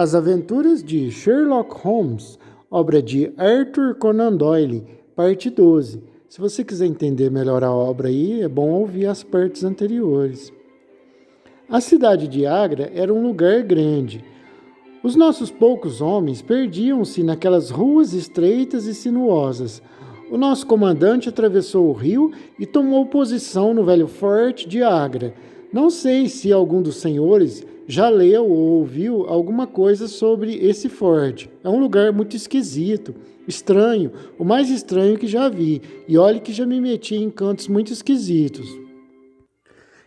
As Aventuras de Sherlock Holmes, obra de Arthur Conan Doyle, parte 12. Se você quiser entender melhor a obra aí, é bom ouvir as partes anteriores. A cidade de Agra era um lugar grande. Os nossos poucos homens perdiam-se naquelas ruas estreitas e sinuosas. O nosso comandante atravessou o rio e tomou posição no velho forte de Agra. Não sei se algum dos senhores já leu ou ouviu alguma coisa sobre esse forte. É um lugar muito esquisito, estranho, o mais estranho que já vi. E olhe que já me meti em cantos muito esquisitos.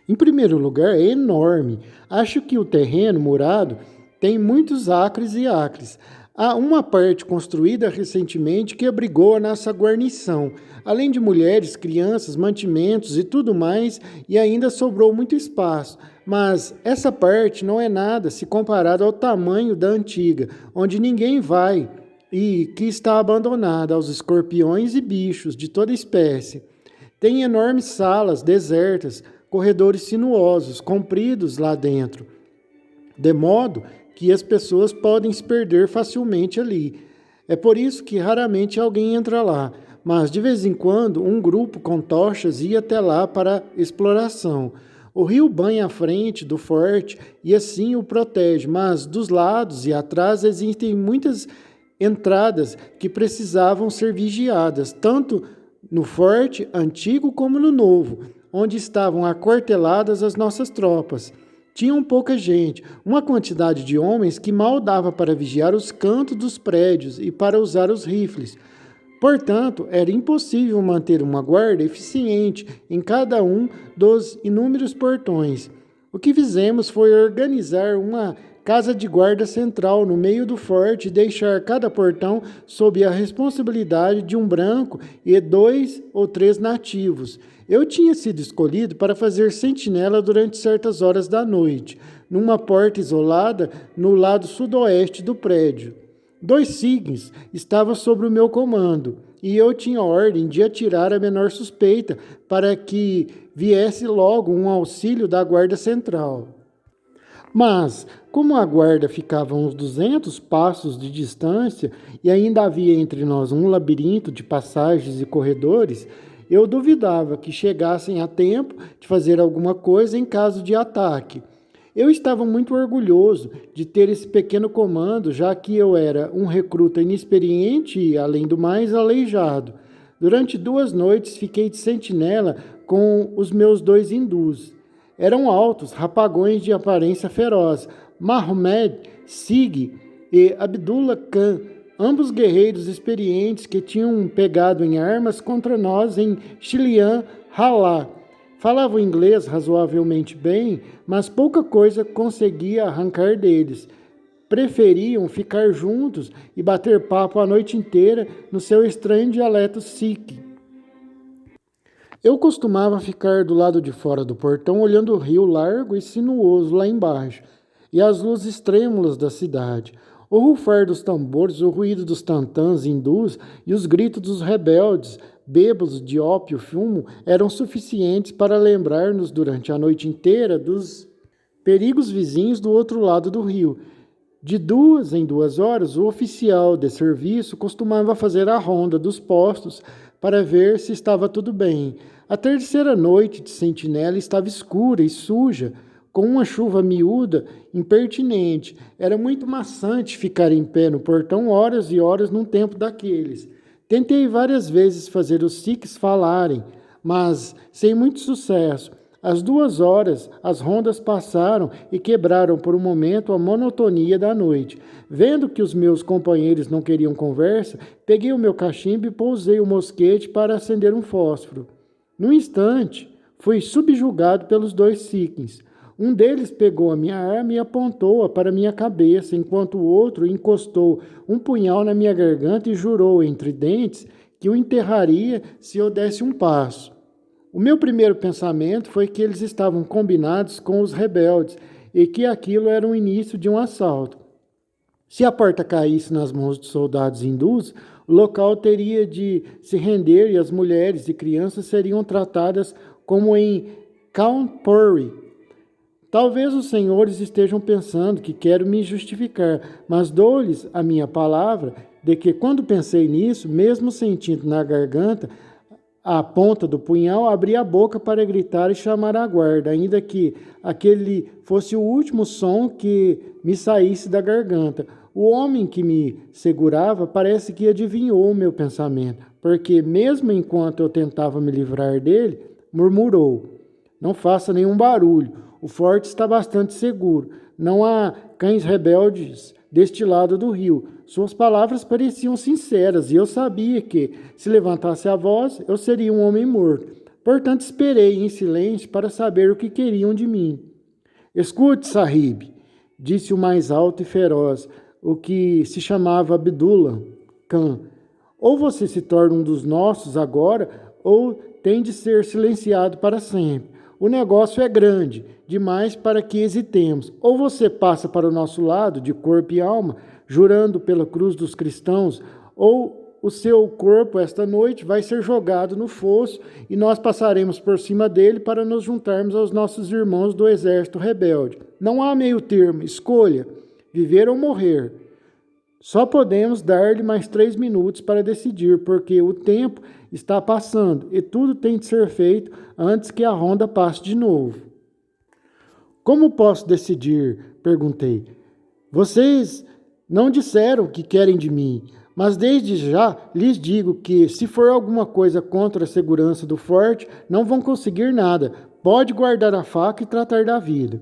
Em primeiro lugar, é enorme. Acho que o terreno murado tem muitos acres e acres. Há uma parte construída recentemente que abrigou a nossa guarnição, além de mulheres, crianças, mantimentos e tudo mais, e ainda sobrou muito espaço. Mas essa parte não é nada se comparado ao tamanho da antiga, onde ninguém vai e que está abandonada aos escorpiões e bichos de toda espécie. Tem enormes salas desertas, corredores sinuosos, compridos lá dentro, de modo que as pessoas podem se perder facilmente ali. É por isso que raramente alguém entra lá, mas de vez em quando um grupo com tochas ia até lá para exploração. O rio banha a frente do forte e assim o protege, mas dos lados e atrás existem muitas entradas que precisavam ser vigiadas, tanto no forte antigo como no novo, onde estavam aquarteladas as nossas tropas. Tinham pouca gente, uma quantidade de homens que mal dava para vigiar os cantos dos prédios e para usar os rifles. Portanto, era impossível manter uma guarda eficiente em cada um dos inúmeros portões. O que fizemos foi organizar uma casa de guarda central no meio do forte e deixar cada portão sob a responsabilidade de um branco e 2 ou 3 nativos. Eu tinha sido escolhido para fazer sentinela durante certas horas da noite, numa porta isolada no lado sudoeste do prédio. 2 Sikhs estavam sob o meu comando, e eu tinha ordem de atirar a menor suspeita para que viesse logo um auxílio da guarda central. Mas, como a guarda ficava a uns 200 passos de distância e ainda havia entre nós um labirinto de passagens e corredores, eu duvidava que chegassem a tempo de fazer alguma coisa em caso de ataque. Eu estava muito orgulhoso de ter esse pequeno comando, já que eu era um recruta inexperiente e, além do mais, aleijado. Durante 2 noites fiquei de sentinela com os meus 2 hindus. Eram altos, rapagões de aparência feroz, Mahomed Sig e Abdullah Khan, ambos guerreiros experientes que tinham pegado em armas contra nós em Chilian Halá. Falavam inglês razoavelmente bem, mas pouca coisa conseguia arrancar deles. Preferiam ficar juntos e bater papo a noite inteira no seu estranho dialeto sikh. Eu costumava ficar do lado de fora do portão olhando o rio largo e sinuoso lá embaixo e as luzes trêmulas da cidade. O rufar dos tambores, o ruído dos tantãs hindus e os gritos dos rebeldes, bêbados de ópio e fumo, eram suficientes para lembrar-nos durante a noite inteira dos perigos vizinhos do outro lado do rio. De 2 em 2 horas, o oficial de serviço costumava fazer a ronda dos postos para ver se estava tudo bem. A terceira noite de sentinela estava escura e suja, com uma chuva miúda impertinente. Era muito maçante ficar em pé no portão horas e horas num tempo daqueles. Tentei várias vezes fazer os sikhs falarem, mas sem muito sucesso. Às 2 horas, as rondas passaram e quebraram por um momento a monotonia da noite. Vendo que os meus companheiros não queriam conversa, peguei o meu cachimbo e pousei o mosquete para acender um fósforo. Num instante, fui subjugado pelos 2 sikhs. Um deles pegou a minha arma e apontou-a para minha cabeça, enquanto o outro encostou um punhal na minha garganta e jurou entre dentes que o enterraria se eu desse um passo. O meu primeiro pensamento foi que eles estavam combinados com os rebeldes e que aquilo era o início de um assalto. Se a porta caísse nas mãos dos soldados hindus, o local teria de se render e as mulheres e crianças seriam tratadas como em Cawnpuri. Talvez os senhores estejam pensando que quero me justificar, mas dou-lhes a minha palavra de que, quando pensei nisso, mesmo sentindo na garganta a ponta do punhal, abri a boca para gritar e chamar a guarda, ainda que aquele fosse o último som que me saísse da garganta. O homem que me segurava parece que adivinhou o meu pensamento, porque, mesmo enquanto eu tentava me livrar dele, murmurou: "Não faça nenhum barulho. O forte está bastante seguro. Não há cães rebeldes deste lado do rio." Suas palavras pareciam sinceras e eu sabia que, se levantasse a voz, eu seria um homem morto. Portanto, esperei em silêncio para saber o que queriam de mim. "Escute, Sahib", disse o mais alto e feroz, o que se chamava Abdullah Khan. "Ou você se torna um dos nossos agora, ou tem de ser silenciado para sempre. O negócio é grande demais para que hesitemos. Ou você passa para o nosso lado, de corpo e alma, jurando pela cruz dos cristãos, ou o seu corpo esta noite vai ser jogado no fosso e nós passaremos por cima dele para nos juntarmos aos nossos irmãos do exército rebelde. Não há meio termo, escolha, viver ou morrer. Só podemos dar-lhe mais 3 minutos para decidir, porque o tempo está passando e tudo tem de ser feito antes que a ronda passe de novo." "Como posso decidir?" perguntei. "Vocês não disseram o que querem de mim, mas desde já lhes digo que, se for alguma coisa contra a segurança do forte, não vão conseguir nada. Pode guardar a faca e tratar da vida."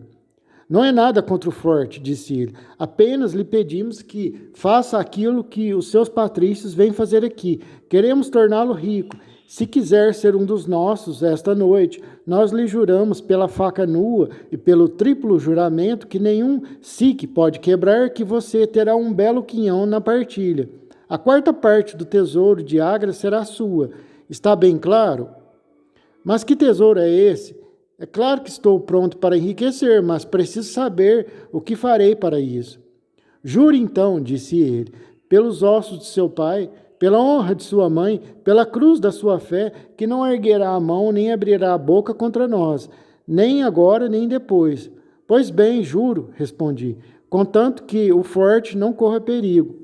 "Não é nada contra o forte", disse ele. "Apenas lhe pedimos que faça aquilo que os seus patrícios vêm fazer aqui. Queremos torná-lo rico. Se quiser ser um dos nossos esta noite, nós lhe juramos pela faca nua e pelo triplo juramento que nenhum sikh pode quebrar, que você terá um belo quinhão na partilha. A 4ª parte do tesouro de Agra será sua. Está bem claro?" "Mas que tesouro é esse?" "É claro que estou pronto para enriquecer, mas preciso saber o que farei para isso." "Jure então", disse ele, "pelos ossos de seu pai, pela honra de sua mãe, pela cruz da sua fé, que não erguerá a mão nem abrirá a boca contra nós, nem agora nem depois." "Pois bem, juro", respondi, "contanto que o forte não corra perigo."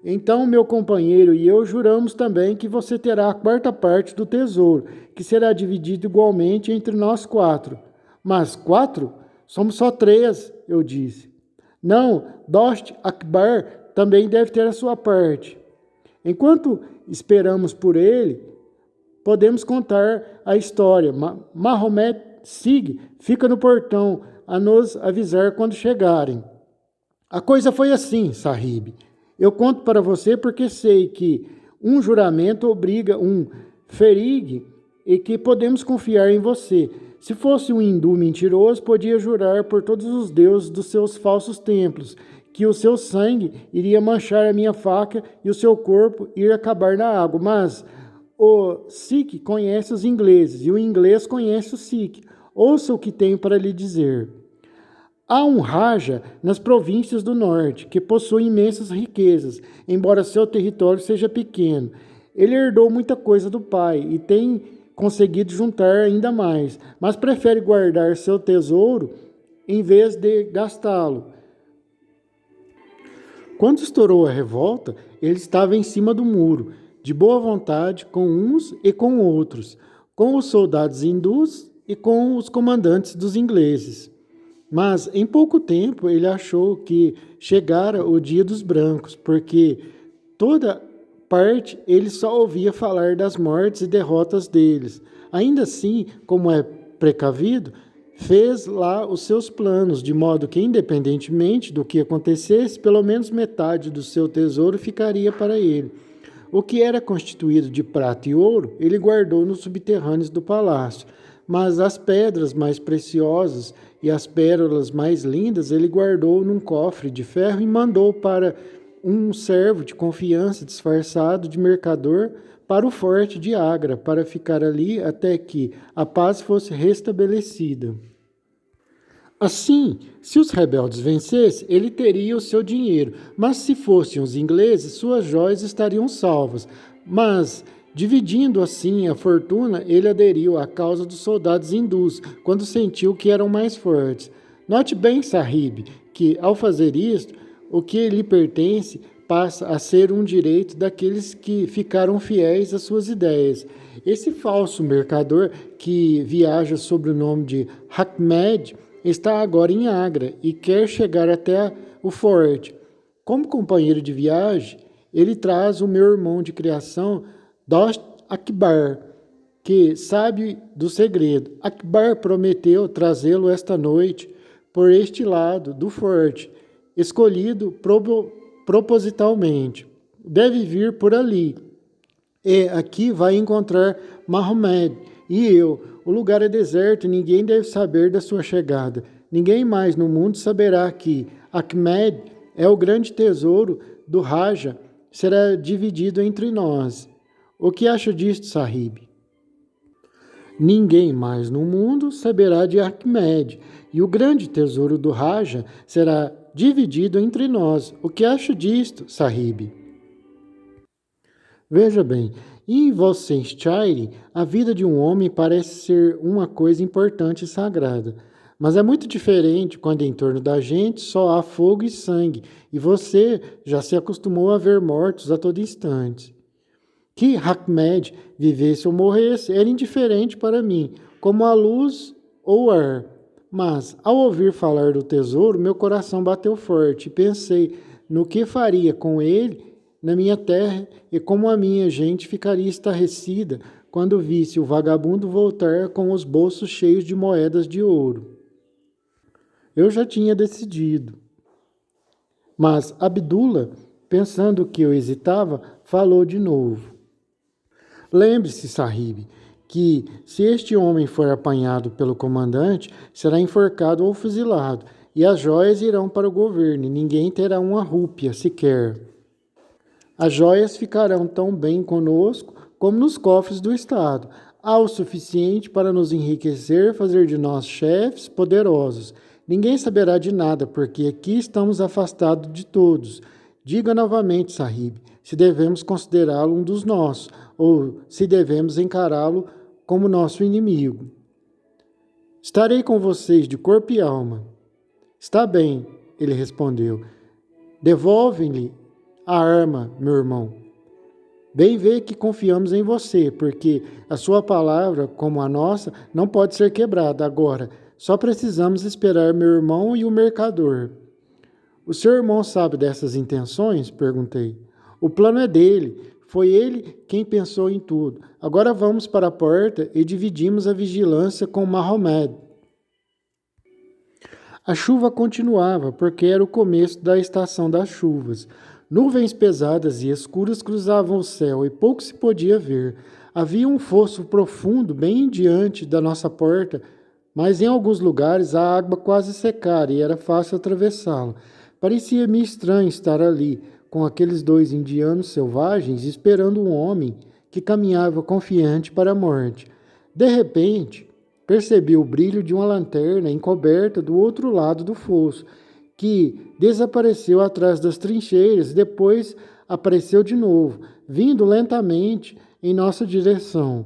"Então meu companheiro e eu juramos também que você terá a 4ª parte do tesouro, que será dividido igualmente entre nós 4. "Mas 4? Somos só 3, eu disse. "Não, Dost Akbar também deve ter a sua parte." Enquanto esperamos por ele, podemos contar a história. Mahomet Sig fica no portão a nos avisar quando chegarem. "A coisa foi assim, Sahib. Eu conto para você porque sei que um juramento obriga um ferig e que podemos confiar em você. Se fosse um hindu mentiroso, podia jurar por todos os deuses dos seus falsos templos que o seu sangue iria manchar a minha faca e o seu corpo iria acabar na água. Mas o Sikh conhece os ingleses e o inglês conhece o Sikh. Ouça o que tenho para lhe dizer. Há um Raja nas províncias do norte, que possui imensas riquezas, embora seu território seja pequeno. Ele herdou muita coisa do pai e tem conseguido juntar ainda mais, mas prefere guardar seu tesouro em vez de gastá-lo. Quando estourou a revolta, ele estava em cima do muro, de boa vontade com uns e com outros, com os soldados hindus e com os comandantes dos ingleses. Mas, em pouco tempo, ele achou que chegara o dia dos brancos, porque toda parte ele só ouvia falar das mortes e derrotas deles. Ainda assim, como é precavido, fez lá os seus planos, de modo que, independentemente do que acontecesse, pelo menos metade do seu tesouro ficaria para ele. O que era constituído de prata e ouro, ele guardou nos subterrâneos do palácio, mas as pedras mais preciosas e as pérolas mais lindas ele guardou num cofre de ferro e mandou para um servo de confiança disfarçado de mercador para o forte de Agra, para ficar ali até que a paz fosse restabelecida. Assim, se os rebeldes vencessem, ele teria o seu dinheiro, mas se fossem os ingleses, suas joias estariam salvas. Mas, dividindo assim a fortuna, ele aderiu à causa dos soldados hindus, quando sentiu que eram mais fortes. Note bem, Sahib, que ao fazer isto, o que lhe pertence passa a ser um direito daqueles que ficaram fiéis às suas ideias. Esse falso mercador que viaja sob o nome de Ahmed está agora em Agra e quer chegar até o forte. Como companheiro de viagem, ele traz o meu irmão de criação, Dost Akbar, que sabe do segredo. Akbar prometeu trazê-lo esta noite por este lado do forte, escolhido propositalmente. Deve vir por ali. E aqui vai encontrar Mahomet e eu. O lugar é deserto e ninguém deve saber da sua chegada. Ninguém mais no mundo saberá que Ahmed é o grande tesouro do Raja, será dividido entre nós. O que acha disto, Sahib? Ninguém mais no mundo saberá de Ahmed, e o grande tesouro do Raja será dividido entre nós. O que acha disto, Sahib? Veja bem, em Worcestershire, a vida de um homem parece ser uma coisa importante e sagrada. Mas é muito diferente quando em torno da gente só há fogo e sangue, e você já se acostumou a ver mortos a todo instante. Que Ahmed vivesse ou morresse era indiferente para mim, como a luz ou o ar. Mas, ao ouvir falar do tesouro, meu coração bateu forte e pensei no que faria com ele na minha terra e como a minha gente ficaria estarrecida quando visse o vagabundo voltar com os bolsos cheios de moedas de ouro. Eu já tinha decidido. Mas Abdullah, pensando que eu hesitava, falou de novo. Lembre-se, Sahib, que se este homem for apanhado pelo comandante, será enforcado ou fuzilado, e as joias irão para o governo, e ninguém terá uma rúpia sequer. As joias ficarão tão bem conosco como nos cofres do Estado. Há o suficiente para nos enriquecer, fazer de nós chefes poderosos. Ninguém saberá de nada, porque aqui estamos afastados de todos. Diga novamente, Sahib, se devemos considerá-lo um dos nossos, ou se devemos encará-lo como nosso inimigo. Estarei com vocês de corpo e alma. Está bem, ele respondeu. Devolvem-lhe a arma, meu irmão. Bem vê que confiamos em você, porque a sua palavra, como a nossa, não pode ser quebrada agora. Só precisamos esperar meu irmão e o mercador. O seu irmão sabe dessas intenções? Perguntei. O plano é dele. Foi ele quem pensou em tudo. Agora vamos para a porta e dividimos a vigilância com Mahomet. A chuva continuava, porque era o começo da estação das chuvas. Nuvens pesadas e escuras cruzavam o céu e pouco se podia ver. Havia um fosso profundo bem diante da nossa porta, mas em alguns lugares a água quase secara e era fácil atravessá-la. Parecia-me estranho estar ali, com aqueles dois indianos selvagens, esperando um homem que caminhava confiante para a morte. De repente, percebi o brilho de uma lanterna encoberta do outro lado do fosso, que desapareceu atrás das trincheiras e depois apareceu de novo, vindo lentamente em nossa direção.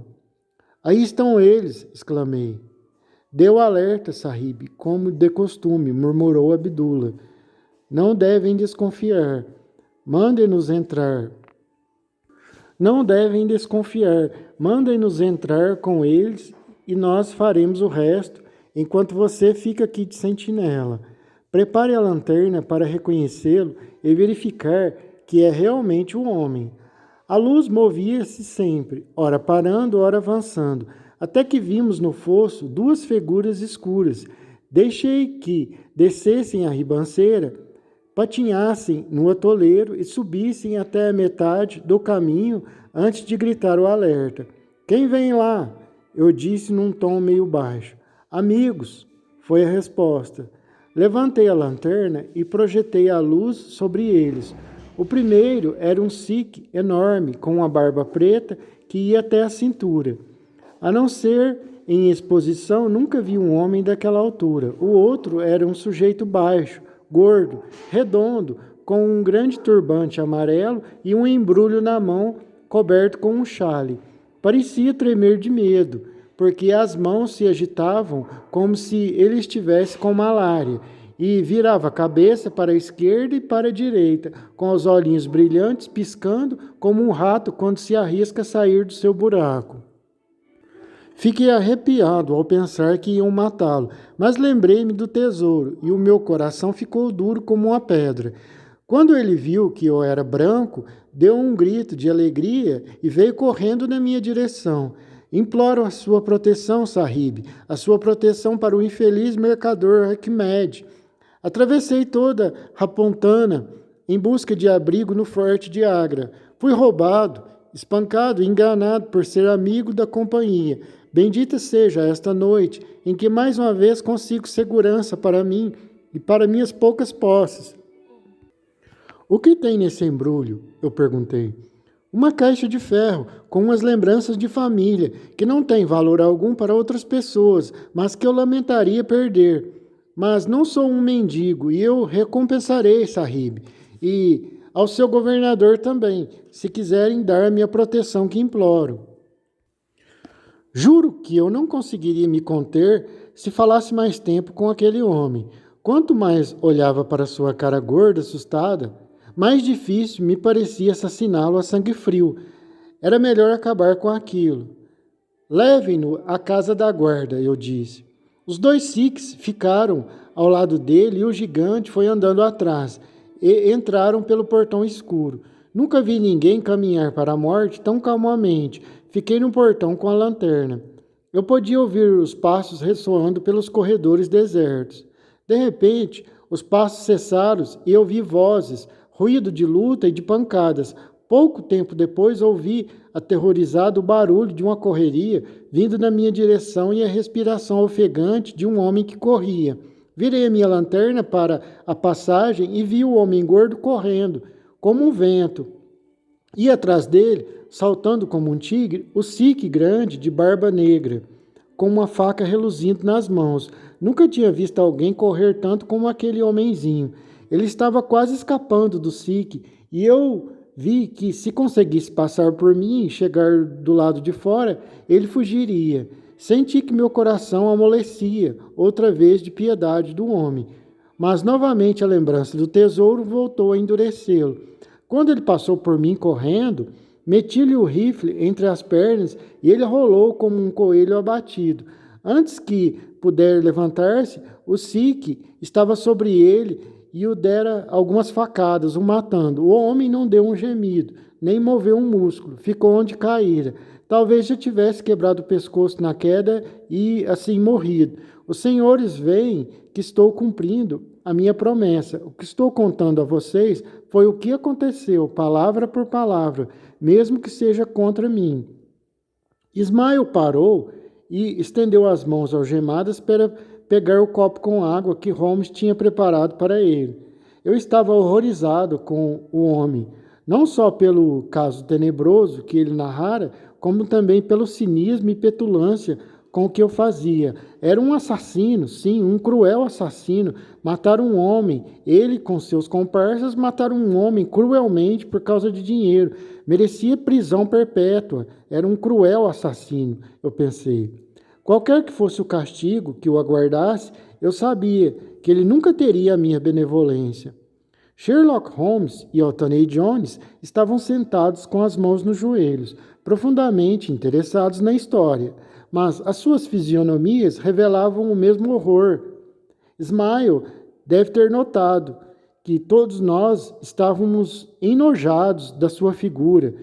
Aí estão eles, exclamei. Deu alerta, Sahib, como de costume, murmurou Abdullah. Não devem desconfiar. Mandem-nos entrar. Não devem desconfiar. Mandem-nos entrar com eles e nós faremos o resto, enquanto você fica aqui de sentinela. Prepare a lanterna para reconhecê-lo e verificar que é realmente um homem. A luz movia-se sempre, ora parando, ora avançando, até que vimos no fosso duas figuras escuras. Deixei que descessem a ribanceira, patinhassem no atoleiro e subissem até a metade do caminho antes de gritar o alerta. Quem vem lá? Eu disse num tom meio baixo. Amigos, foi a resposta. Levantei a lanterna e projetei a luz sobre eles. O primeiro era um sikh enorme, com uma barba preta que ia até a cintura. A não ser em exposição, nunca vi um homem daquela altura. O outro era um sujeito baixo, gordo, redondo, com um grande turbante amarelo e um embrulho na mão, coberto com um chale. Parecia tremer de medo, porque as mãos se agitavam como se ele estivesse com malária, e virava a cabeça para a esquerda e para a direita, com os olhinhos brilhantes piscando como um rato quando se arrisca a sair do seu buraco. Fiquei arrepiado ao pensar que iam matá-lo, mas lembrei-me do tesouro e o meu coração ficou duro como uma pedra. Quando ele viu que eu era branco, deu um grito de alegria e veio correndo na minha direção. Imploro a sua proteção, Sahib, a sua proteção para o infeliz mercador Ahmed. Atravessei toda Rapontana em busca de abrigo no forte de Agra. Fui roubado, espancado e enganado por ser amigo da companhia. Bendita seja esta noite em que mais uma vez consigo segurança para mim e para minhas poucas posses. O que tem nesse embrulho? Eu perguntei. Uma caixa de ferro com umas lembranças de família que não tem valor algum para outras pessoas, mas que eu lamentaria perder. Mas não sou um mendigo e eu recompensarei, Sahib, e ao seu governador também, se quiserem dar a minha proteção que imploro. Juro que eu não conseguiria me conter se falasse mais tempo com aquele homem. Quanto mais olhava para sua cara gorda, assustada, mais difícil me parecia assassiná-lo a sangue frio. Era melhor acabar com aquilo. Levem-no à casa da guarda, eu disse. Os 2 Sikhs ficaram ao lado dele e o gigante foi andando atrás. E entraram pelo portão escuro. Nunca vi ninguém caminhar para a morte tão calmamente. Fiquei no portão com a lanterna. Eu podia ouvir os passos ressoando pelos corredores desertos. De repente, os passos cessaram e eu vi vozes, ruído de luta e de pancadas. Pouco tempo depois ouvi, aterrorizado, o barulho de uma correria vindo na minha direção e a respiração ofegante de um homem que corria. Virei a minha lanterna para a passagem e vi o homem gordo correndo, como um vento. E atrás dele, saltando como um tigre, o Sikh grande de barba negra, com uma faca reluzindo nas mãos. Nunca tinha visto alguém correr tanto como aquele homenzinho. Ele estava quase escapando do Sikh e eu vi que se conseguisse passar por mim e chegar do lado de fora, ele fugiria. Senti que meu coração amolecia, outra vez de piedade do homem. Mas novamente a lembrança do tesouro voltou a endurecê-lo. Quando ele passou por mim correndo, meti-lhe o rifle entre as pernas e ele rolou como um coelho abatido. Antes que puder levantar-se, o Sikh estava sobre ele e o dera algumas facadas, o matando. O homem não deu um gemido, nem moveu um músculo, ficou onde caíra. Talvez já tivesse quebrado o pescoço na queda e assim morrido. Os senhores veem que estou cumprindo a minha promessa. O que estou contando a vocês foi o que aconteceu, palavra por palavra, mesmo que seja contra mim. Ismael parou e estendeu as mãos algemadas para pegar o copo com água que Holmes tinha preparado para ele. Eu estava horrorizado com o homem, não só pelo caso tenebroso que ele narrara, como também pelo cinismo e petulância com o que eu fazia. Era um assassino, sim, um cruel assassino. Matar um homem, ele com seus comparsas mataram um homem cruelmente por causa de dinheiro. Merecia prisão perpétua. Era um cruel assassino, eu pensei. Qualquer que fosse o castigo que o aguardasse, eu sabia que ele nunca teria a minha benevolência. Sherlock Holmes e Anthony Jones estavam sentados com as mãos nos joelhos, profundamente interessados na história, mas as suas fisionomias revelavam o mesmo horror. Ismael deve ter notado que todos nós estávamos enojados da sua figura,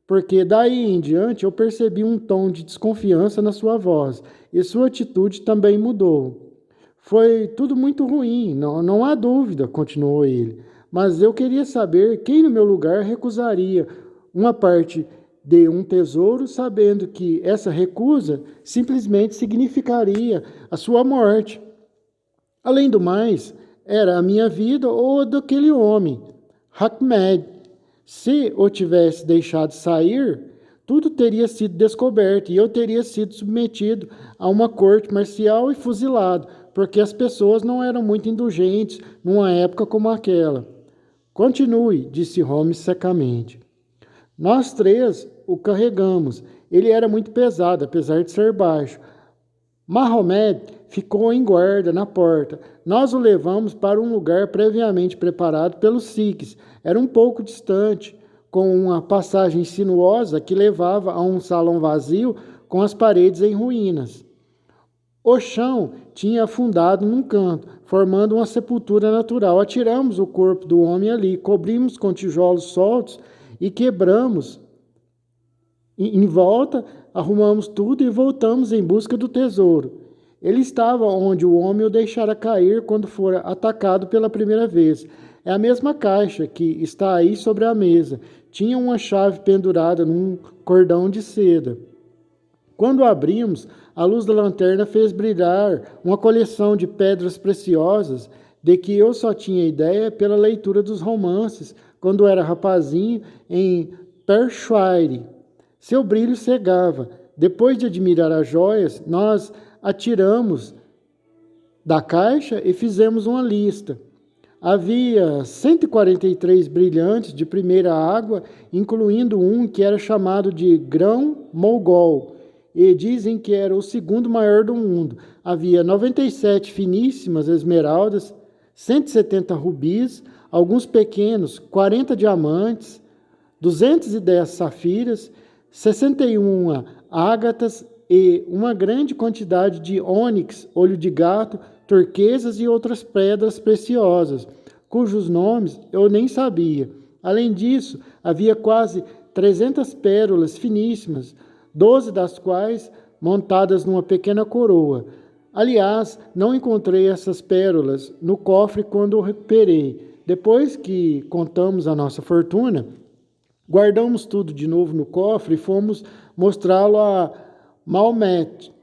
porque daí em diante eu percebi um tom de desconfiança na sua voz, e sua atitude também mudou. Foi tudo muito ruim, não há dúvida, continuou ele, mas eu queria saber quem no meu lugar recusaria uma parte de um tesouro, sabendo que essa recusa simplesmente significaria a sua morte. Além do mais, era a minha vida ou a daquele homem, Ahmed. Se o tivesse deixado sair, tudo teria sido descoberto e eu teria sido submetido a uma corte marcial e fuzilado, porque as pessoas não eram muito indulgentes numa época como aquela. Continue, disse Holmes secamente. Nós 3 o carregamos. Ele era muito pesado, apesar de ser baixo. Mahomet ficou em guarda na porta. Nós o levamos para um lugar previamente preparado pelos sikhs. Era um pouco distante, com uma passagem sinuosa que levava a um salão vazio com as paredes em ruínas. O chão tinha afundado num canto, formando uma sepultura natural. Atiramos o corpo do homem ali, cobrimos com tijolos soltos e quebramos em volta, arrumamos tudo e voltamos em busca do tesouro. Ele estava onde o homem o deixara cair quando fora atacado pela primeira vez. É a mesma caixa que está aí sobre a mesa. Tinha uma chave pendurada num cordão de seda. Quando abrimos, a luz da lanterna fez brilhar uma coleção de pedras preciosas de que eu só tinha ideia pela leitura dos romances quando era rapazinho em Perthshire. Seu brilho cegava. Depois de admirar as joias, nós atiramos da caixa e fizemos uma lista. Havia 143 brilhantes de primeira água, incluindo um que era chamado de grão mogol, e dizem que era o segundo maior do mundo. Havia 97 finíssimas esmeraldas, 170 rubis, alguns pequenos, 40 diamantes, 210 safiras, 61 ágatas e uma grande quantidade de ônix, olho de gato, turquesas e outras pedras preciosas, cujos nomes eu nem sabia. Além disso, havia quase 300 pérolas finíssimas, 12 das quais montadas numa pequena coroa. Aliás, não encontrei essas pérolas no cofre quando o recuperei. Depois que contamos a nossa fortuna, guardamos tudo de novo no cofre e fomos mostrá-lo a Mahomet.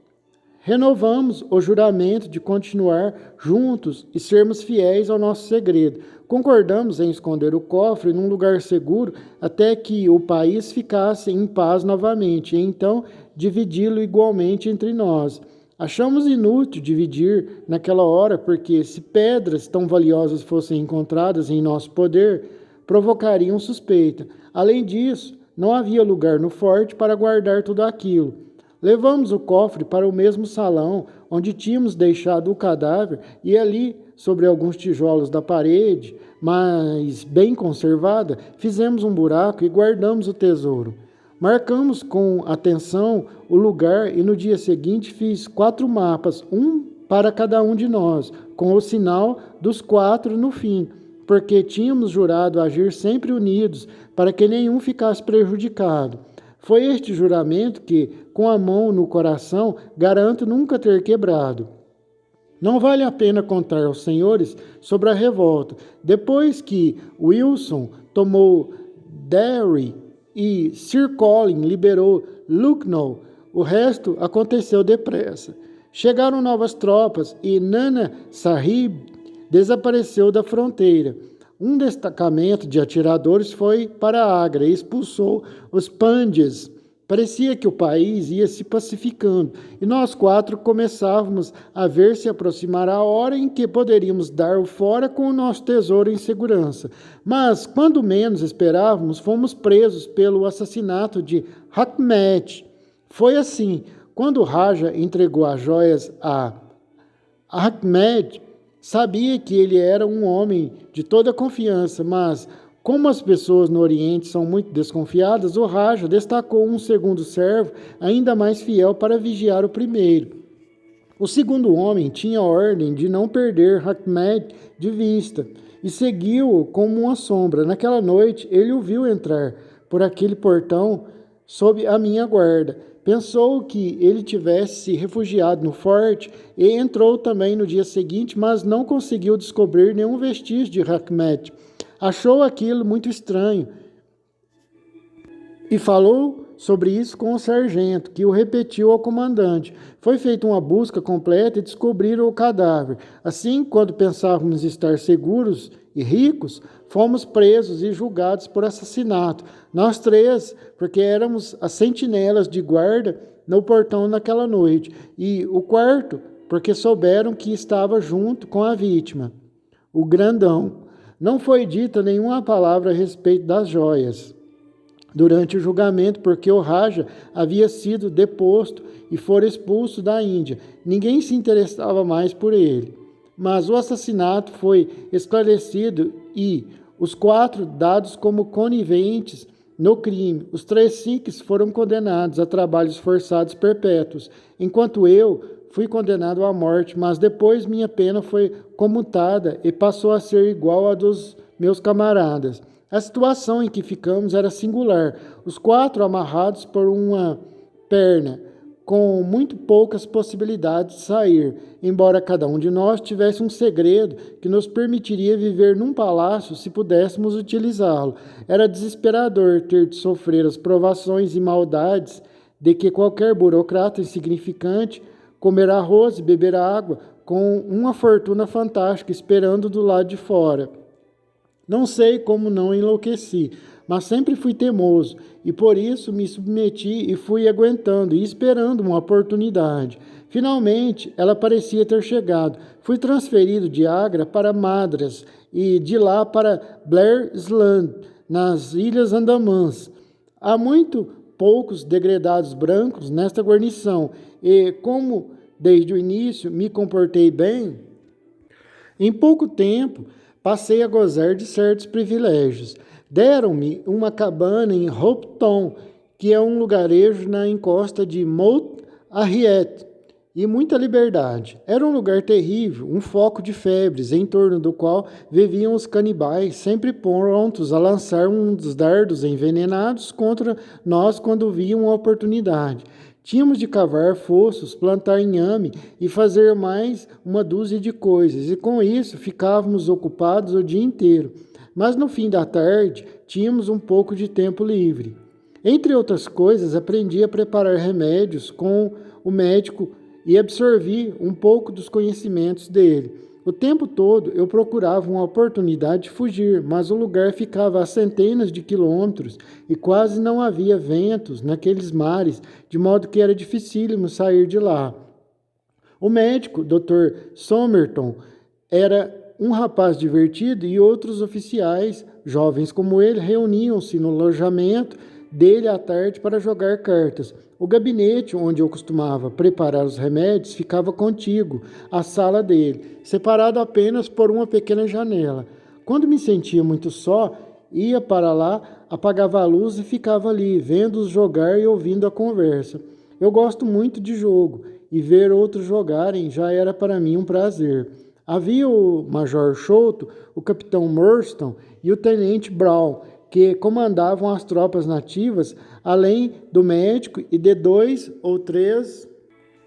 Renovamos o juramento de continuar juntos e sermos fiéis ao nosso segredo. Concordamos em esconder o cofre num lugar seguro até que o país ficasse em paz novamente, e então dividi-lo igualmente entre nós. Achamos inútil dividir naquela hora, porque se pedras tão valiosas fossem encontradas em nosso poder, provocariam suspeita. Além disso, não havia lugar no forte para guardar tudo aquilo. Levamos o cofre para o mesmo salão onde tínhamos deixado o cadáver e ali, sobre alguns tijolos da parede, mas bem conservada, fizemos um buraco e guardamos o tesouro. Marcamos com atenção o lugar e no dia seguinte fiz 4 mapas, um para cada um de nós, com o sinal dos 4 no fim, porque tínhamos jurado agir sempre unidos para que nenhum ficasse prejudicado. Foi este juramento que, com a mão no coração, garanto nunca ter quebrado. Não vale a pena contar aos senhores sobre a revolta. Depois que Wilson tomou Derry e Sir Colin liberou Lucknow, o resto aconteceu depressa. Chegaram novas tropas e Nana Sahib desapareceu da fronteira. Um destacamento de atiradores foi para Agra e expulsou os Pandjas. Parecia que o país ia se pacificando, e nós 4 começávamos a ver se aproximar a hora em que poderíamos dar o fora com o nosso tesouro em segurança. Mas, quando menos esperávamos, fomos presos pelo assassinato de Hackmet. Foi assim, quando Raja entregou as joias a Hackmet, sabia que ele era um homem de toda confiança, mas, como as pessoas no Oriente são muito desconfiadas, o Raja destacou um segundo servo ainda mais fiel para vigiar o primeiro. O segundo homem tinha ordem de não perder Hackmet de vista e seguiu-o como uma sombra. Naquela noite, ele o viu entrar por aquele portão sob a minha guarda. Pensou que ele tivesse se refugiado no forte e entrou também no dia seguinte, mas não conseguiu descobrir nenhum vestígio de Hackmet. Achou aquilo muito estranho e falou sobre isso com o sargento, que o repetiu ao comandante. Foi feita uma busca completa e descobriram o cadáver. Assim, quando pensávamos estar seguros e ricos, fomos presos e julgados por assassinato. Nós 3, porque éramos as sentinelas de guarda no portão naquela noite. E o 4º, porque souberam que estava junto com a vítima, o grandão. Não foi dita nenhuma palavra a respeito das joias. durante o julgamento, porque o Raja havia sido deposto e fora expulso da Índia. Ninguém se interessava mais por ele. Mas o assassinato foi esclarecido e os 4 dados como coniventes no crime. Os 3 sikhs foram condenados a trabalhos forçados perpétuos, enquanto eu fui condenado à morte, mas depois minha pena foi comutada e passou a ser igual à dos meus camaradas. A situação em que ficamos era singular. Os 4 amarrados por uma perna, com muito poucas possibilidades de sair, embora cada um de nós tivesse um segredo que nos permitiria viver num palácio se pudéssemos utilizá-lo. Era desesperador ter de sofrer as provações e maldades de que qualquer burocrata insignificante comer arroz e beber água com uma fortuna fantástica esperando do lado de fora. Não sei como não enlouqueci, mas sempre fui teimoso e por isso me submeti e fui aguentando e esperando uma oportunidade. Finalmente, ela parecia ter chegado. Fui transferido de Agra para Madras e de lá para Blair Island, nas Ilhas Andamãs. Há muito poucos degredados brancos nesta guarnição e, como desde o início me comportei bem, em pouco tempo passei a gozar de certos privilégios. Deram-me uma cabana em Hopetoun, que é um lugarejo na encosta de Mount Arriet, e muita liberdade. Era um lugar terrível, um foco de febres, em torno do qual viviam os canibais, sempre prontos a lançar uns dardos envenenados contra nós quando viam uma oportunidade. Tínhamos de cavar fossos, plantar inhame e fazer mais uma dúzia de coisas, e com isso ficávamos ocupados o dia inteiro. Mas no fim da tarde, tínhamos um pouco de tempo livre. Entre outras coisas, aprendi a preparar remédios com o médico e absorvi um pouco dos conhecimentos dele. O tempo todo eu procurava uma oportunidade de fugir, mas o lugar ficava a centenas de quilômetros e quase não havia ventos naqueles mares, de modo que era dificílimo sair de lá. O médico, Dr. Somerton, era um rapaz divertido e outros oficiais, jovens como ele, reuniam-se no alojamento dele à tarde para jogar cartas. O gabinete onde eu costumava preparar os remédios ficava contíguo à sala dele, separado apenas por uma pequena janela. Quando me sentia muito só, ia para lá, apagava a luz e ficava ali, vendo-os jogar e ouvindo a conversa. Eu gosto muito de jogo, e ver outros jogarem já era para mim um prazer. Havia o Major Sholto, o Capitão Murston e o Tenente Brown, que comandavam as tropas nativas, além do médico e de 2 ou 3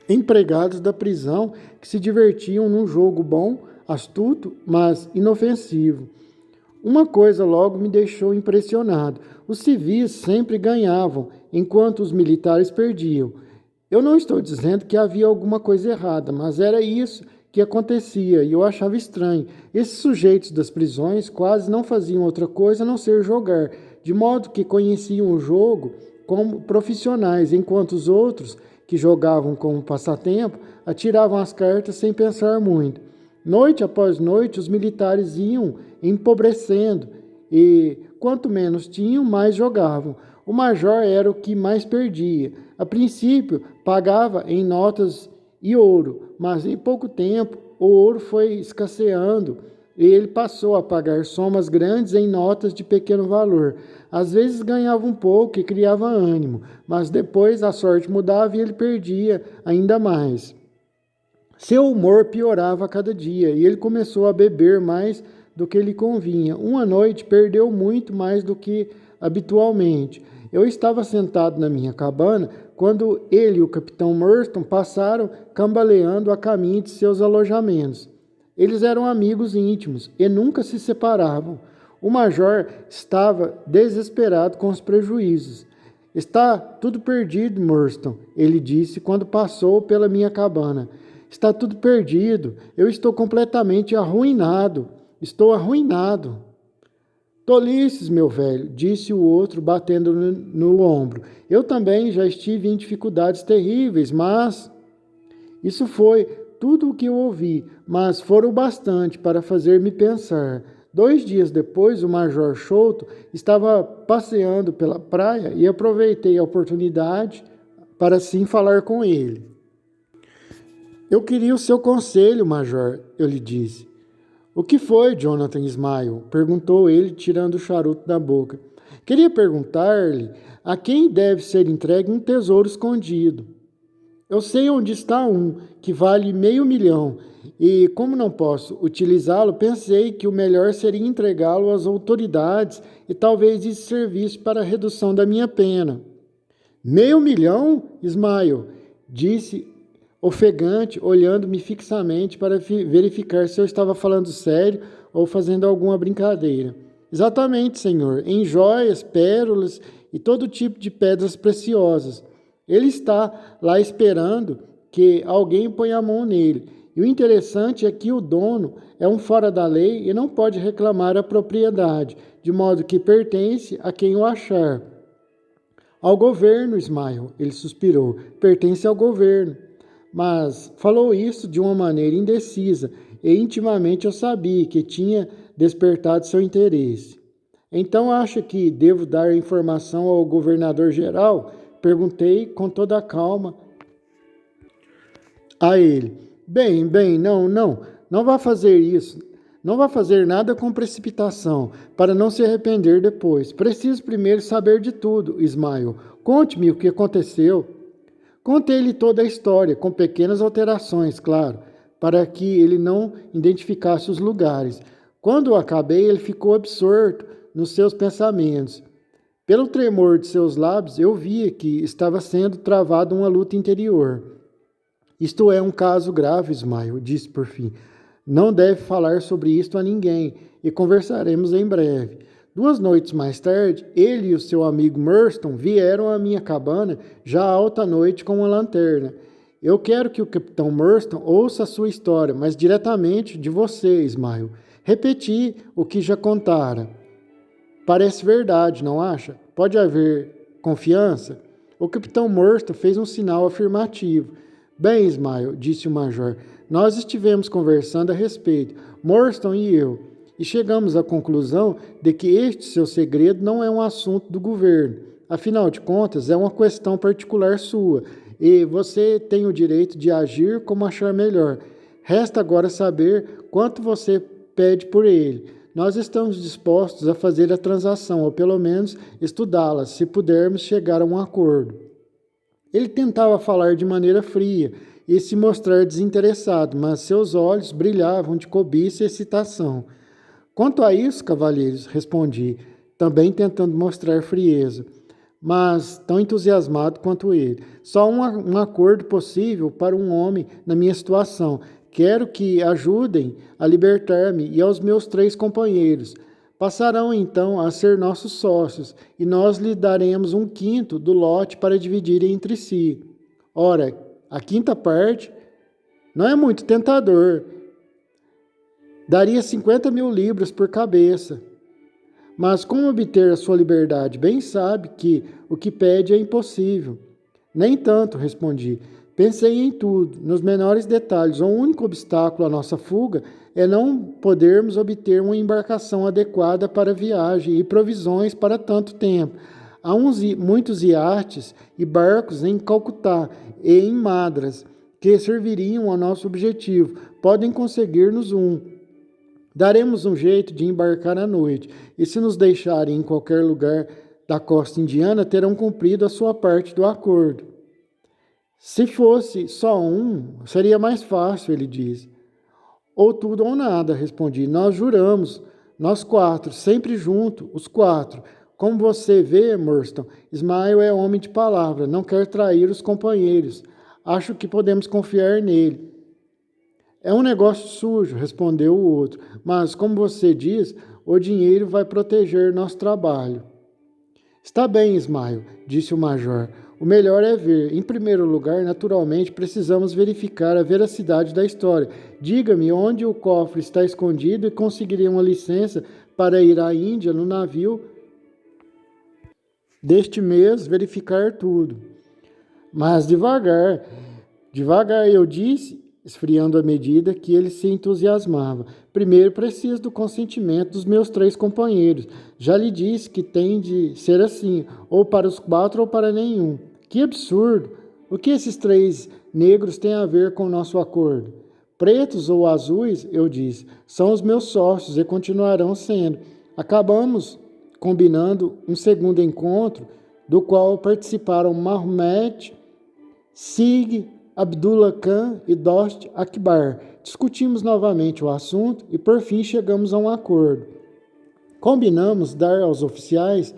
empregados da prisão que se divertiam num jogo bom, astuto, mas inofensivo. Uma coisa logo me deixou impressionado. Os civis sempre ganhavam, enquanto os militares perdiam. Eu não estou dizendo que havia alguma coisa errada, mas era isso que acontecia e eu achava estranho. Esses sujeitos das prisões quase não faziam outra coisa a não ser jogar, de modo que conheciam o jogo como profissionais, enquanto os outros, que jogavam como passatempo, atiravam as cartas sem pensar muito. Noite após noite, os militares iam empobrecendo e, quanto menos tinham, mais jogavam. O major era o que mais perdia. A princípio, pagava em notas e ouro, mas em pouco tempo o ouro foi escasseando e ele passou a pagar somas grandes em notas de pequeno valor. Às vezes ganhava um pouco e criava ânimo, mas depois a sorte mudava e ele perdia ainda mais. Seu humor piorava a cada dia e ele começou a beber mais do que lhe convinha. Uma noite perdeu muito mais do que habitualmente. Eu estava sentado na minha cabana quando ele e o capitão Murston passaram cambaleando a caminho de seus alojamentos. Eles eram amigos íntimos e nunca se separavam. O major estava desesperado com os prejuízos. Está tudo perdido, Murston, ele disse quando passou pela minha cabana. Está tudo perdido. Eu estou completamente arruinado. Estou arruinado. Tolices, meu velho, disse o outro, batendo no ombro. Eu também já estive em dificuldades terríveis, mas... Isso foi tudo o que eu ouvi, mas foram bastante para fazer-me pensar. 2 dias depois, o Major Sholto estava passeando pela praia e aproveitei a oportunidade para assim falar com ele. Eu queria o seu conselho, Major, eu lhe disse. O que foi, Jonathan Smile? Perguntou ele, tirando o charuto da boca. Queria perguntar-lhe a quem deve ser entregue um tesouro escondido. Eu sei onde está um, que vale $500.000, e como não posso utilizá-lo, pensei que o melhor seria entregá-lo às autoridades e talvez isso servisse para a redução da minha pena. $500.000, Smile, disse ofegante, olhando-me fixamente para verificar se eu estava falando sério ou fazendo alguma brincadeira. Exatamente, senhor, em joias, pérolas e todo tipo de pedras preciosas. Ele está lá esperando que alguém ponha a mão nele. E o interessante é que o dono é um fora da lei e não pode reclamar a propriedade, de modo que pertence a quem o achar. Ao governo, Ismael, ele suspirou, pertence ao governo. Mas falou isso de uma maneira indecisa e intimamente eu sabia que tinha despertado seu interesse. Então acha que devo dar a informação ao governador-geral? Perguntei com toda a calma a ele. Bem, não vá fazer isso. Não vá fazer nada com precipitação, para não se arrepender depois. Preciso primeiro saber de tudo, Ismael. Conte-me o que aconteceu. Contei-lhe toda a história, com pequenas alterações, claro, para que ele não identificasse os lugares. Quando acabei, ele ficou absorto nos seus pensamentos. Pelo tremor de seus lábios, eu via que estava sendo travada uma luta interior. Isto é um caso grave, Ismael, disse por fim. Não deve falar sobre isto a ninguém, e conversaremos em breve. 2 noites mais tarde, ele e o seu amigo Murston vieram à minha cabana já alta noite com uma lanterna. Eu quero que o capitão Murston ouça a sua história, mas diretamente de você, Ismael. Repeti o que já contara. Parece verdade, não acha? Pode haver confiança? O capitão Murston fez um sinal afirmativo. Bem, Ismael, disse o major, nós estivemos conversando a respeito, Murston e eu, e chegamos à conclusão de que este seu segredo não é um assunto do governo. Afinal de contas, é uma questão particular sua, e você tem o direito de agir como achar melhor. Resta agora saber quanto você pede por ele. Nós estamos dispostos a fazer a transação, ou pelo menos estudá-la, se pudermos chegar a um acordo. Ele tentava falar de maneira fria e se mostrar desinteressado, mas seus olhos brilhavam de cobiça e excitação. Quanto a isso, cavalheiros, respondi, também tentando mostrar frieza, mas tão entusiasmado quanto ele. Só um acordo possível para um homem na minha situação. Quero que ajudem a libertar-me e aos meus 3 companheiros. Passarão então a ser nossos sócios, e nós lhe daremos 1/5 do lote para dividirem entre si. Ora, a 5ª parte não é muito tentador. Daria 50.000 libras por cabeça. Mas como obter a sua liberdade? Bem sabe que o que pede é impossível. Nem tanto, respondi. Pensei em tudo, nos menores detalhes. O único obstáculo à nossa fuga é não podermos obter uma embarcação adequada para a viagem e provisões para tanto tempo. Há muitos iates e barcos em Calcutá e em Madras que serviriam ao nosso objetivo. Podem conseguir-nos um. Daremos um jeito de embarcar à noite, e se nos deixarem em qualquer lugar da costa indiana, terão cumprido a sua parte do acordo. Se fosse só um, seria mais fácil, ele disse. Ou tudo ou nada, respondi. Nós juramos, nós 4, sempre juntos, os 4. Como você vê, Murston, Ismael é homem de palavra, não quer trair os companheiros. Acho que podemos confiar nele. É um negócio sujo, respondeu o outro, mas, como você diz, o dinheiro vai proteger nosso trabalho. Está bem, Ismael, disse o major. O melhor é ver. Em primeiro lugar, naturalmente, precisamos verificar a veracidade da história. Diga-me onde o cofre está escondido e conseguirei uma licença para ir à Índia no navio deste mês verificar tudo. Mas devagar, eu disse, esfriando à medida que ele se entusiasmava. Primeiro preciso do consentimento dos meus 3 companheiros. Já lhe disse que tem de ser assim, ou para os 4 ou para nenhum. Que absurdo! O que esses 3 negros têm a ver com o nosso acordo? Pretos ou azuis, eu disse, são os meus sócios e continuarão sendo. Acabamos combinando um segundo encontro, do qual participaram Mahomet, Sig, Abdullah Khan e Dost Akbar. Discutimos novamente o assunto e por fim chegamos a um acordo. Combinamos dar aos oficiais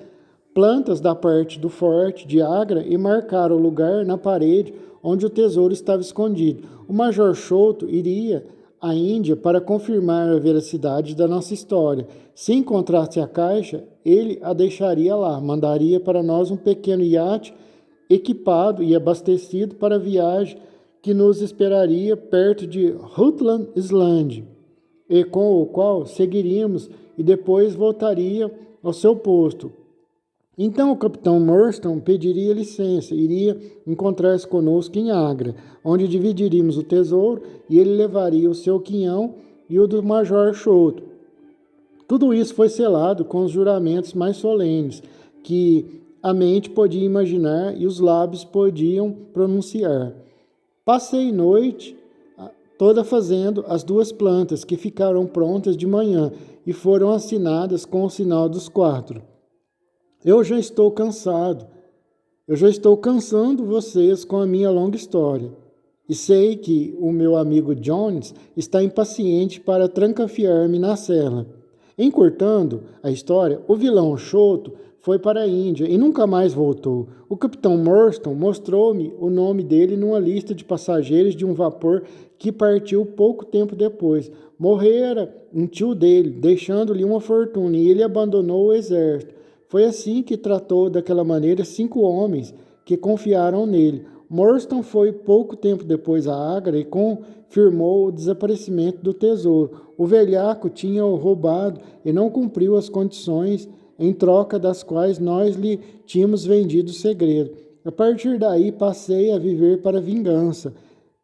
plantas da parte do forte de Agra e marcar o lugar na parede onde o tesouro estava escondido. O Major Choto iria à Índia para confirmar a veracidade da nossa história. Se encontrasse a caixa, ele a deixaria lá, mandaria para nós um pequeno iate equipado e abastecido para a viagem que nos esperaria perto de Rutland Island, e com o qual seguiríamos e depois voltaria ao seu posto. Então o capitão Murston pediria licença, iria encontrar-se conosco em Agra, onde dividiríamos o tesouro e ele levaria o seu quinhão e o do Major Choto. Tudo isso foi selado com os juramentos mais solenes que a mente podia imaginar e os lábios podiam pronunciar. Passei noite toda fazendo as 2 plantas que ficaram prontas de manhã e foram assinadas com o sinal dos 4. Eu já estou cansado. Eu já estou cansando vocês com a minha longa história. E sei que o meu amigo Jones está impaciente para trancafiar-me na cela. Encurtando a história, o vilão Choto foi para a Índia e nunca mais voltou. O capitão Murston mostrou-me o nome dele numa lista de passageiros de um vapor que partiu pouco tempo depois. Morrera um tio dele, deixando-lhe uma fortuna, e ele abandonou o exército. Foi assim que tratou daquela maneira 5 homens que confiaram nele. Murston foi pouco tempo depois a Agra e confirmou o desaparecimento do tesouro. O velhaco tinha-o roubado e não cumpriu as condições em troca das quais nós lhe tínhamos vendido o segredo. A partir daí passei a viver para vingança.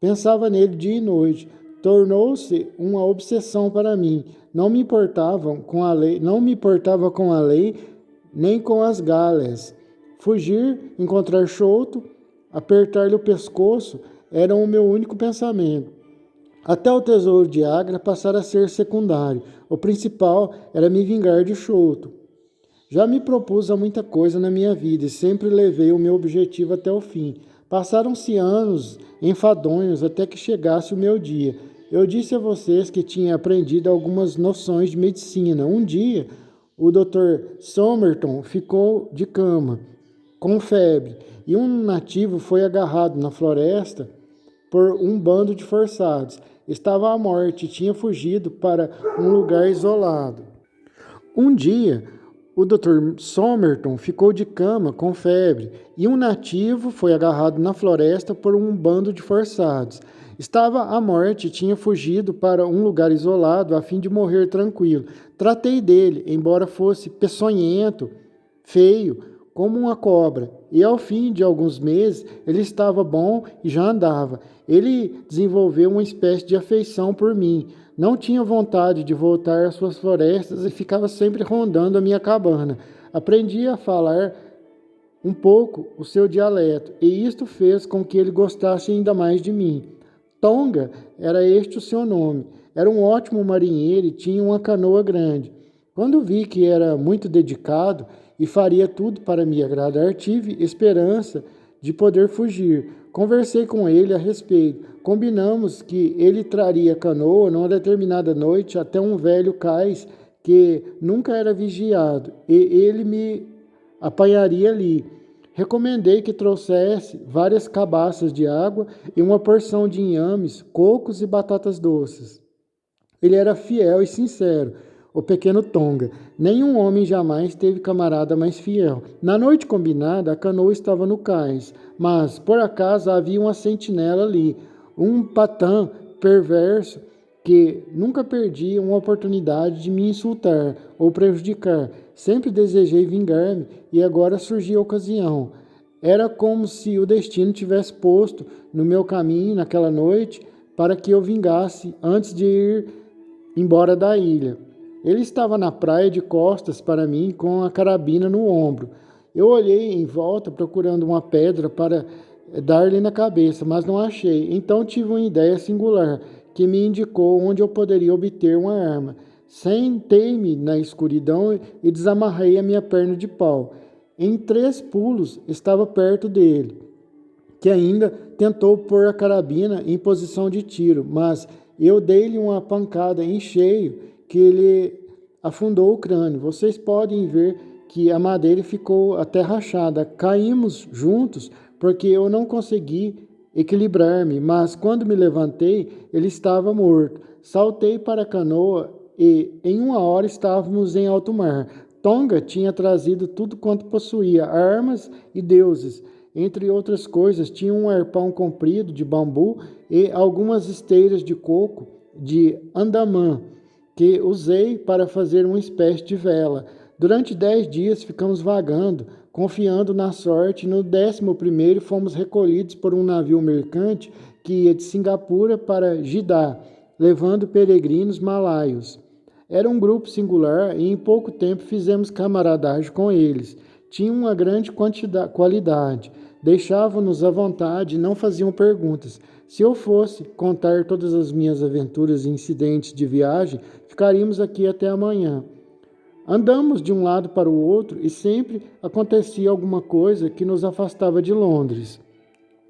Pensava nele dia e noite. Tornou-se uma obsessão para mim. Não me importava com a lei, nem com as galés. Fugir, encontrar Choto, apertar-lhe o pescoço era o meu único pensamento. Até o tesouro de Agra passara a ser secundário. O principal era me vingar de Choto. Já me propus a muita coisa na minha vida e sempre levei o meu objetivo até o fim. Passaram-se anos enfadonhos até que chegasse o meu dia. Eu disse a vocês que tinha aprendido algumas noções de medicina. Um dia, o Dr. Somerton ficou de cama, com febre, e um nativo foi agarrado na floresta por um bando de forçados. Estava à morte e tinha fugido para um lugar isolado. Um dia, o Dr. Somerton ficou de cama com febre e um nativo foi agarrado na floresta por um bando de forçados. Estava à morte e tinha fugido para um lugar isolado a fim de morrer tranquilo. Tratei dele, embora fosse peçonhento, feio, como uma cobra, e ao fim de alguns meses ele estava bom e já andava. Ele desenvolveu uma espécie de afeição por mim. Não tinha vontade de voltar às suas florestas e ficava sempre rondando a minha cabana. Aprendi a falar um pouco o seu dialeto, e isto fez com que ele gostasse ainda mais de mim. Tonga era este o seu nome. Era um ótimo marinheiro e tinha uma canoa grande. Quando vi que era muito dedicado e faria tudo para me agradar, tive esperança de poder fugir. Conversei com ele a respeito. Combinamos que ele traria a canoa numa determinada noite até um velho cais que nunca era vigiado, e ele me apanharia ali. Recomendei que trouxesse várias cabaças de água e uma porção de inhames, cocos e batatas doces. Ele era fiel e sincero, o pequeno Tonga. Nenhum homem jamais teve camarada mais fiel. Na noite combinada, a canoa estava no cais, mas, por acaso, havia uma sentinela ali, um patã perverso que nunca perdia uma oportunidade de me insultar ou prejudicar. Sempre desejei vingar-me e agora surgia a ocasião. Era como se o destino tivesse posto no meu caminho naquela noite para que eu vingasse antes de ir embora da ilha. Ele estava na praia de costas para mim com a carabina no ombro. Eu olhei em volta procurando uma pedra para dar-lhe na cabeça, mas não achei. Então tive uma ideia singular que me indicou onde eu poderia obter uma arma. Sentei-me na escuridão e desamarrei a minha perna de pau. Em 3 pulos estava perto dele, que ainda tentou pôr a carabina em posição de tiro, mas eu dei-lhe uma pancada em cheio que ele afundou o crânio. Vocês podem ver que a madeira ficou até rachada. Caímos juntos porque eu não consegui equilibrar-me, mas quando me levantei, ele estava morto. Saltei para a canoa e em 1 hora estávamos em alto mar. Tonga tinha trazido tudo quanto possuía, armas e deuses. Entre outras coisas, tinha um arpão comprido de bambu e algumas esteiras de coco de Andamã, que usei para fazer uma espécie de vela. Durante 10 dias ficamos vagando, confiando na sorte. No 11º fomos recolhidos por um navio mercante que ia de Singapura para Jeddah, levando peregrinos malaios. Era um grupo singular e em pouco tempo fizemos camaradagem com eles. Tinham uma grande qualidade, deixavam-nos à vontade e não faziam perguntas. Se eu fosse contar todas as minhas aventuras e incidentes de viagem, ficaríamos aqui até amanhã. Andamos de um lado para o outro e sempre acontecia alguma coisa que nos afastava de Londres.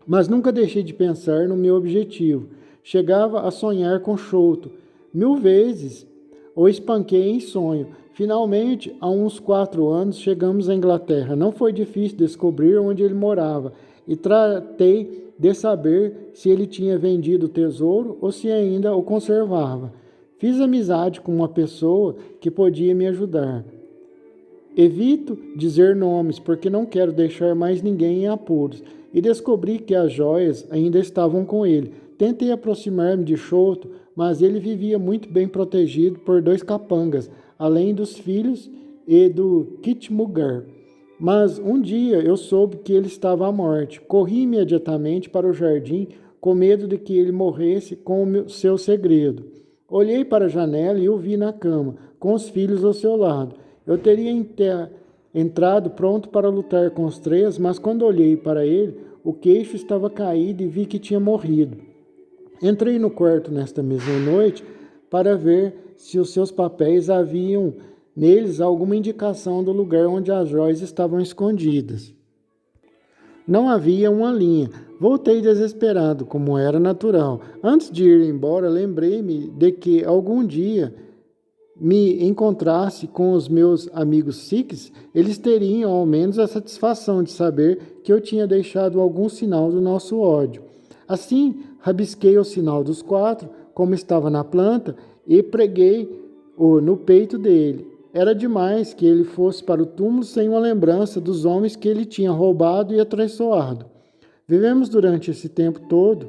Mas nunca deixei de pensar no meu objetivo. Chegava a sonhar com Chouto. 1000 vezes o espanquei em sonho. Finalmente, há uns 4 anos, chegamos à Inglaterra. Não foi difícil descobrir onde ele morava e tratei de saber se ele tinha vendido o tesouro ou se ainda o conservava. Fiz amizade com uma pessoa que podia me ajudar. Evito dizer nomes porque não quero deixar mais ninguém em apuros e descobri que as joias ainda estavam com ele. Tentei aproximar-me de Chouto, mas ele vivia muito bem protegido por 2 capangas, além dos filhos e do Kitmugar. Mas um dia eu soube que ele estava à morte. Corri imediatamente para o jardim, com medo de que ele morresse com o seu segredo. Olhei para a janela e o vi na cama, com os filhos ao seu lado. Eu teria entrado pronto para lutar com os 3, mas quando olhei para ele, o queixo estava caído e vi que tinha morrido. Entrei no quarto nesta mesma noite para ver se os seus papéis haviam neles alguma indicação do lugar onde as joias estavam escondidas. Não havia uma linha. Voltei desesperado, como era natural. Antes de ir embora, lembrei-me de que algum dia me encontrasse com os meus amigos sikhs, eles teriam ao menos a satisfação de saber que eu tinha deixado algum sinal do nosso ódio. Assim, rabisquei o sinal dos 4, como estava na planta, e preguei-o no peito dele. Era demais que ele fosse para o túmulo sem uma lembrança dos homens que ele tinha roubado e atraiçoado. Vivemos durante esse tempo todo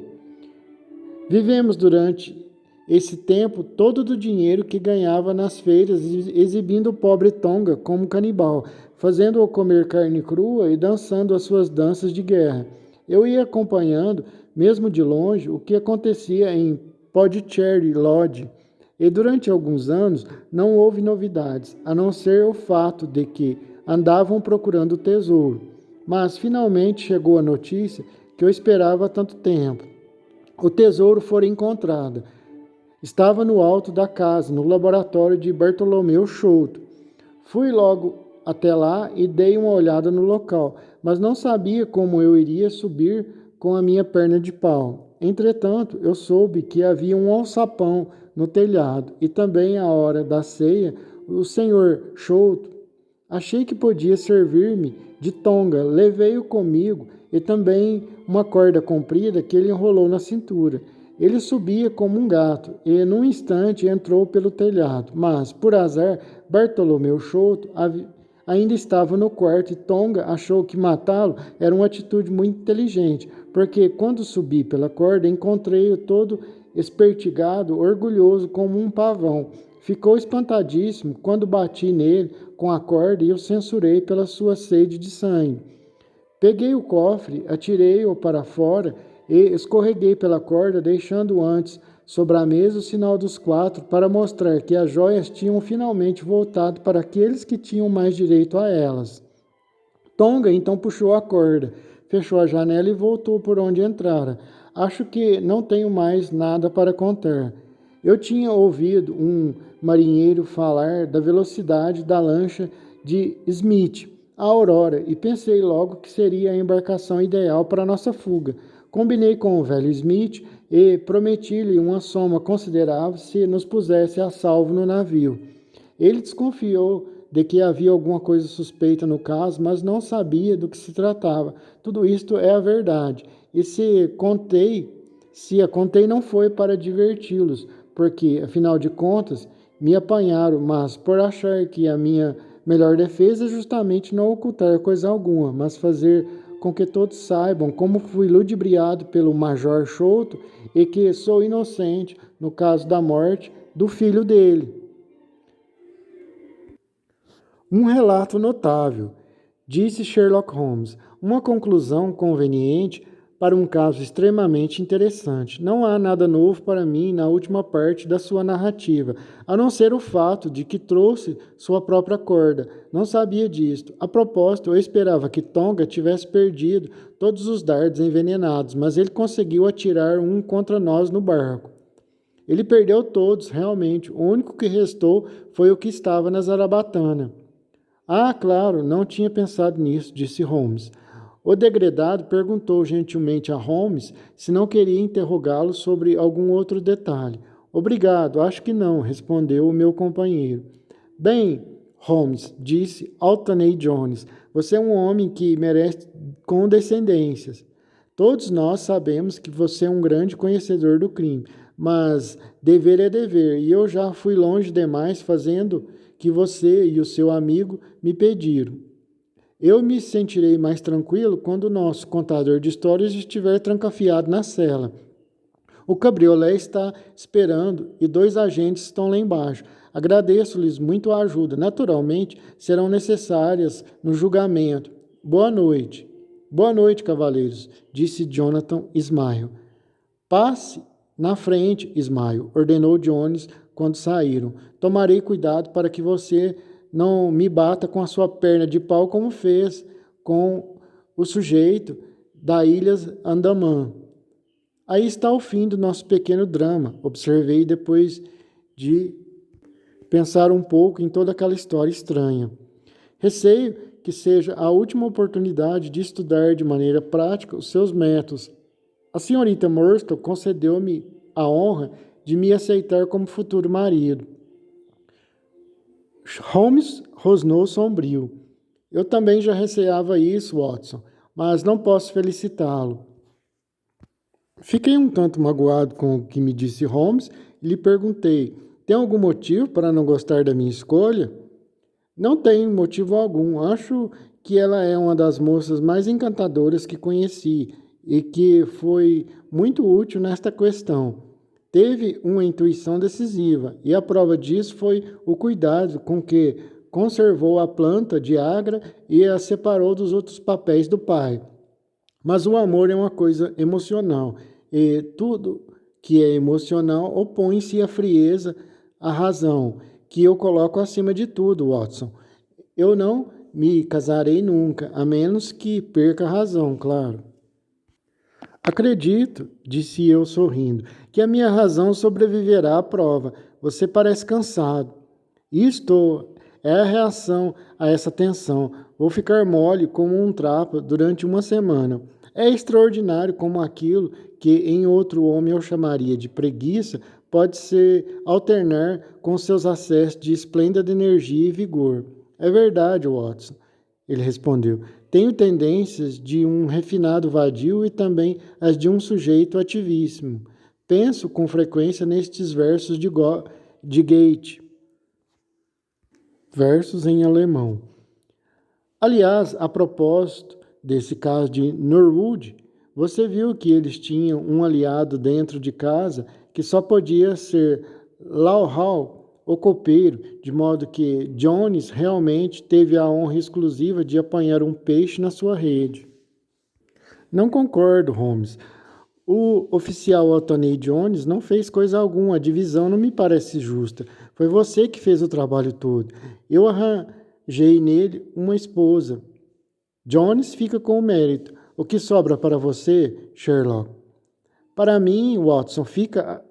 do dinheiro que ganhava nas feiras, exibindo o pobre Tonga como canibal, fazendo-o comer carne crua e dançando as suas danças de guerra. Eu ia acompanhando, mesmo de longe, o que acontecia em Podcherry Lodge, e durante alguns anos não houve novidades, a não ser o fato de que andavam procurando o tesouro. Mas finalmente chegou a notícia que eu esperava há tanto tempo. O tesouro fora encontrado. Estava no alto da casa, no laboratório de Bartolomeu Chouto. Fui logo até lá e dei uma olhada no local, mas não sabia como eu iria subir com a minha perna de pau. Entretanto, eu soube que havia um alçapão no telhado e também à hora da ceia, o senhor Chouto. Achei que podia servir-me de tonga, levei-o comigo e também uma corda comprida que ele enrolou na cintura. Ele subia como um gato e, num instante, entrou pelo telhado. Mas, por azar, Bartolomeu Chouto ainda estava no quarto e Tonga achou que matá-lo era uma atitude muito inteligente, porque, quando subi pela corda, encontrei-o todo espertigado, orgulhoso como um pavão. Ficou espantadíssimo quando bati nele com a corda e o censurei pela sua sede de sangue. Peguei o cofre, atirei-o para fora e escorreguei pela corda, deixando antes sobre a mesa o sinal dos 4 para mostrar que as joias tinham finalmente voltado para aqueles que tinham mais direito a elas. Tonga então puxou a corda, fechou a janela e voltou por onde entrara. Acho que não tenho mais nada para contar. Eu tinha ouvido um marinheiro falar da velocidade da lancha de Smith, a Aurora, e pensei logo que seria a embarcação ideal para nossa fuga. Combinei com o velho Smith e prometi-lhe uma soma considerável se nos pusesse a salvo no navio. Ele desconfiou de que havia alguma coisa suspeita no caso, mas não sabia do que se tratava. Tudo isto é a verdade. E se a contei não foi para diverti-los, porque, afinal de contas, me apanharam, mas por achar que a minha melhor defesa é justamente não ocultar coisa alguma, mas fazer com que todos saibam como fui ludibriado pelo Major Souto e que sou inocente no caso da morte do filho dele. Um relato notável, disse Sherlock Holmes, uma conclusão conveniente para um caso extremamente interessante. Não há nada novo para mim na última parte da sua narrativa, a não ser o fato de que trouxe sua própria corda. Não sabia disto. A propósito, eu esperava que Tonga tivesse perdido todos os dardos envenenados, mas ele conseguiu atirar um contra nós no barco. Ele perdeu todos, realmente. O único que restou foi o que estava na zarabatana. Ah, claro, não tinha pensado nisso, disse Holmes. O degredado perguntou gentilmente a Holmes se não queria interrogá-lo sobre algum outro detalhe. Obrigado, acho que não, respondeu o meu companheiro. Bem, Holmes, disse Anthony Jones, você é um homem que merece condescendências. Todos nós sabemos que você é um grande conhecedor do crime, mas dever é dever, e eu já fui longe demais fazendo que você e o seu amigo me pediram. Eu me sentirei mais tranquilo quando o nosso contador de histórias estiver trancafiado na cela. O cabriolé está esperando e 2 agentes estão lá embaixo. Agradeço-lhes muito a ajuda. Naturalmente, serão necessárias no julgamento. Boa noite. Boa noite, cavaleiros, disse Jonathan Smile. Passe na frente, Smile, ordenou Jones quando saíram. Tomarei cuidado para que você não me bata com a sua perna de pau como fez com o sujeito da Ilha Andaman. Aí está o fim do nosso pequeno drama, observei depois de pensar um pouco em toda aquela história estranha. Receio que seja a última oportunidade de estudar de maneira prática os seus métodos. A senhorita Murstow concedeu-me a honra de me aceitar como futuro marido. Holmes rosnou sombrio. Eu também já receava isso, Watson, mas não posso felicitá-lo. Fiquei um tanto magoado com o que me disse Holmes e lhe perguntei, tem algum motivo para não gostar da minha escolha? Não tenho motivo algum. Acho que ela é uma das moças mais encantadoras que conheci e que foi muito útil nesta questão. Teve uma intuição decisiva, e a prova disso foi o cuidado com que conservou a planta de Agra e a separou dos outros papéis do pai. Mas o amor é uma coisa emocional, e tudo que é emocional opõe-se à frieza, à razão, que eu coloco acima de tudo, Watson. Eu não me casarei nunca, a menos que perca a razão, claro. Acredito, disse eu sorrindo, que a minha razão sobreviverá à prova. Você parece cansado. Isto é a reação a essa tensão. Vou ficar mole como um trapo durante uma semana. É extraordinário como aquilo que em outro homem eu chamaria de preguiça pode se alternar com seus acessos de esplêndida energia e vigor. É verdade, Watson, ele respondeu. Tenho tendências de um refinado vadio e também as de um sujeito ativíssimo. Penso com frequência nestes versos de Goethe, versos em alemão. Aliás, a propósito desse caso de Norwood, você viu que eles tinham um aliado dentro de casa que só podia ser Lawhall, o copeiro, de modo que Jones realmente teve a honra exclusiva de apanhar um peixe na sua rede. Não concordo, Holmes. O oficial Anthony Jones não fez coisa alguma, a divisão não me parece justa. Foi você que fez o trabalho todo. Eu arranjei nele uma esposa. Jones fica com o mérito. O que sobra para você, Sherlock? Para mim, Watson, fica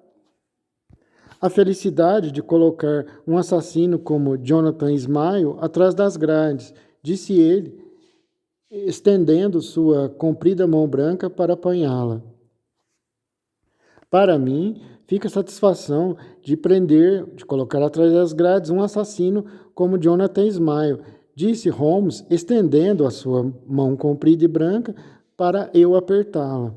a felicidade de colocar um assassino como Jonathan Smile atrás das grades, disse ele, estendendo sua comprida mão branca para apanhá-la. Para mim, fica a satisfação de prender, de colocar atrás das grades um assassino como Jonathan Smile, disse Holmes, estendendo a sua mão comprida e branca para eu apertá-la.